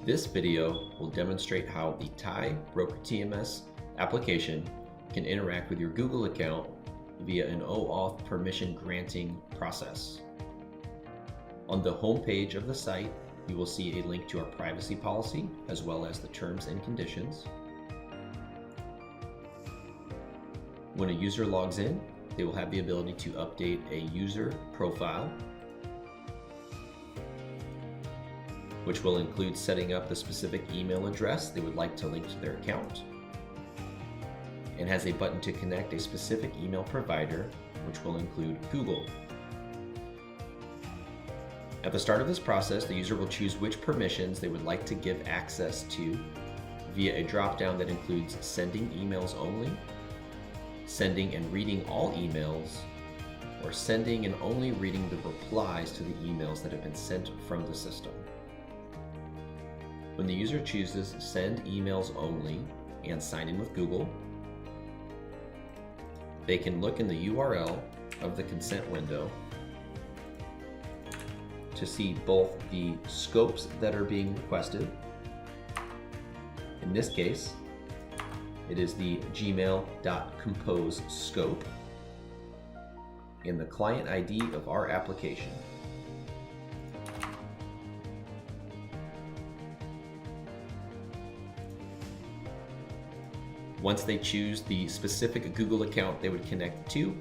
This video will demonstrate how the Tai Broker TMS application can interact with your Google account via an OAuth permission granting process. On the home page of the site, you will see a link to our privacy policy as well as the terms and conditions. When a user logs in, they will have the ability to update a user profile, which will include setting up the specific email address they would like to link to their account, and has a button to connect a specific email provider, which will include Google. At the start of this process, the user will choose which permissions they would like to give access to via a drop-down that includes sending emails only, sending and reading all emails, or sending and only reading the replies to the emails that have been sent from the system. When the user chooses Send Emails Only and sign in with Google, they can look in the URL of the consent window to see both the scopes that are being requested. In this case, it is the gmail.compose scope and the client ID of our application. Once they choose the specific Google account they would connect to,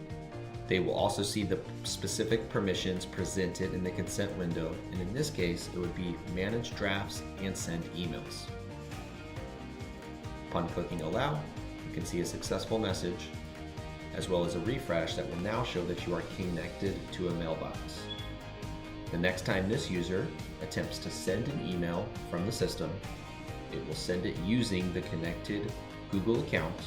they will also see the specific permissions presented in the consent window, and in this case, it would be manage drafts and send emails. Upon clicking allow, you can see a successful message, as well as a refresh that will now show that you are connected to a mailbox. The next time this user attempts to send an email from the system, it will send it using the connected Google account,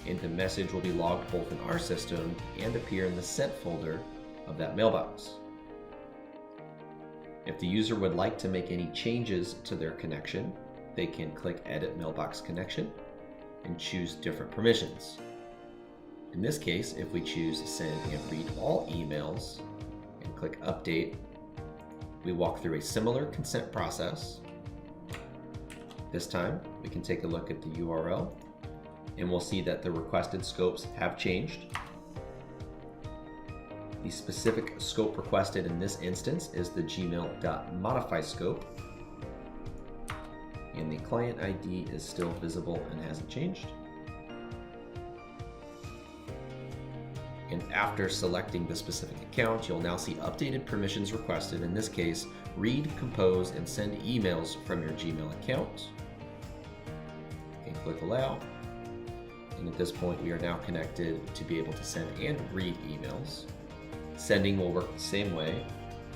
and the message will be logged both in our system and appear in the sent folder of that mailbox. If the user would like to make any changes to their connection, they can click Edit Mailbox Connection and choose different permissions. In this case, if we choose Send and Read All Emails and click Update, we walk through a similar consent process. This time, we can take a look at the URL and we'll see that the requested scopes have changed. The specific scope requested in this instance is the gmail.modify scope, and the client ID is still visible and hasn't changed. And after selecting the specific account, you'll now see updated permissions requested. In this case, read, compose, and send emails from your Gmail account. And click allow. And at this point, we are now connected to be able to send and read emails. Sending will work the same way,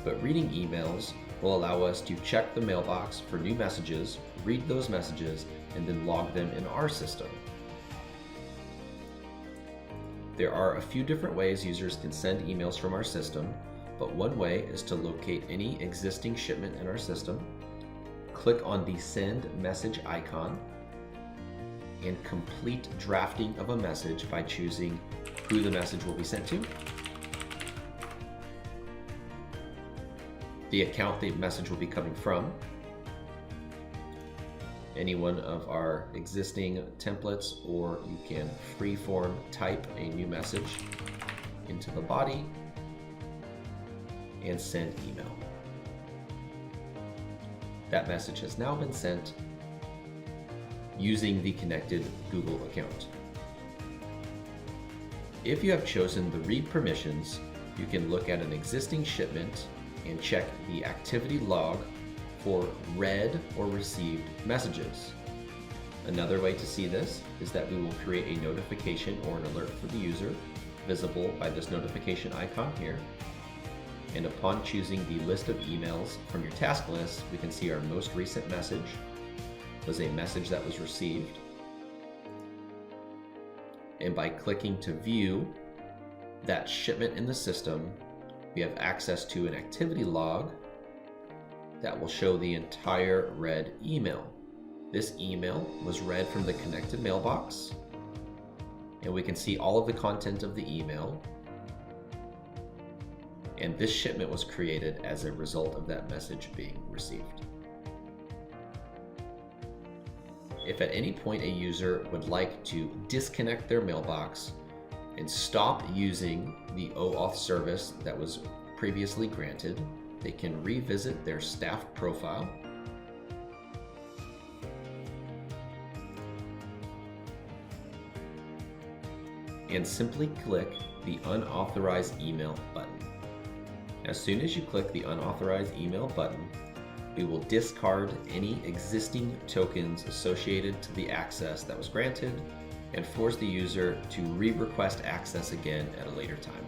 but reading emails will allow us to check the mailbox for new messages, read those messages, and then log them in our system. There are a few different ways users can send emails from our system, but one way is to locate any existing shipment in our system, click on the Send Message icon, and complete drafting of a message by choosing who the message will be sent to, the account the message will be coming from, any one of our existing templates, or you can freeform type a new message into the body and send email. That message has now been sent using the connected Google account. If you have chosen the read permissions, you can look at an existing shipment and check the activity log for read or received messages. Another way to see this is that we will create a notification or an alert for the user, visible by this notification icon here. And upon choosing the list of emails from your task list, we can see our most recent message was a message that was received. And by clicking to view that shipment in the system, we have access to an activity log that will show the entire read email. This email was read from the connected mailbox, and we can see all of the content of the email. And this shipment was created as a result of that message being received. if at any point a user would like to disconnect their mailbox and stop using the OAuth service that was previously granted, they can revisit their staff profile and simply click the unauthorized email button. As soon as you click the unauthorized email button, we will discard any existing tokens associated to the access that was granted and force the user to re-request access again at a later time.